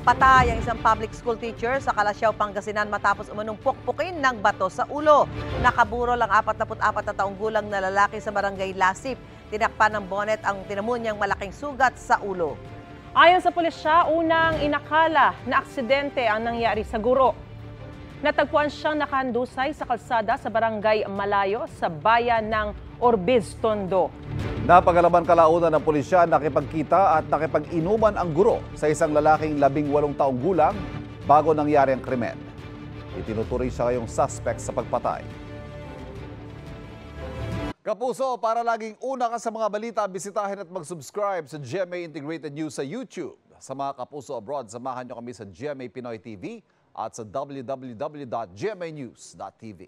Patay ang isang public school teacher sa Calasiao, Pangasinan matapos umunong pukpukin ng bato sa ulo. Nakaburol ang 44 na taong gulang na lalaki sa barangay Lasip. Tinakpan ng bonet ang tinamo niyang malaking sugat sa ulo. Ayon sa pulisya, unang inakala na aksidente ang nangyari sa guro. Natagpuan siyang nakahandusay sa kalsada sa barangay Malayo sa bayan ng Orbiz, Tondo. Napagalaman kalaunan ng pulisya, nakipagkita at nakipag-inuman ang guro sa isang lalaking 18 taong gulang bago nangyari ang krimen. Itinuturing siya ngayong suspect sa pagpatay. Kapuso, para laging una ka sa mga balita, bisitahin at mag-subscribe sa GMA Integrated News sa YouTube. Sa mga kapuso abroad, samahan niyo kami sa GMA Pinoy TV at sa www.gmanews.tv.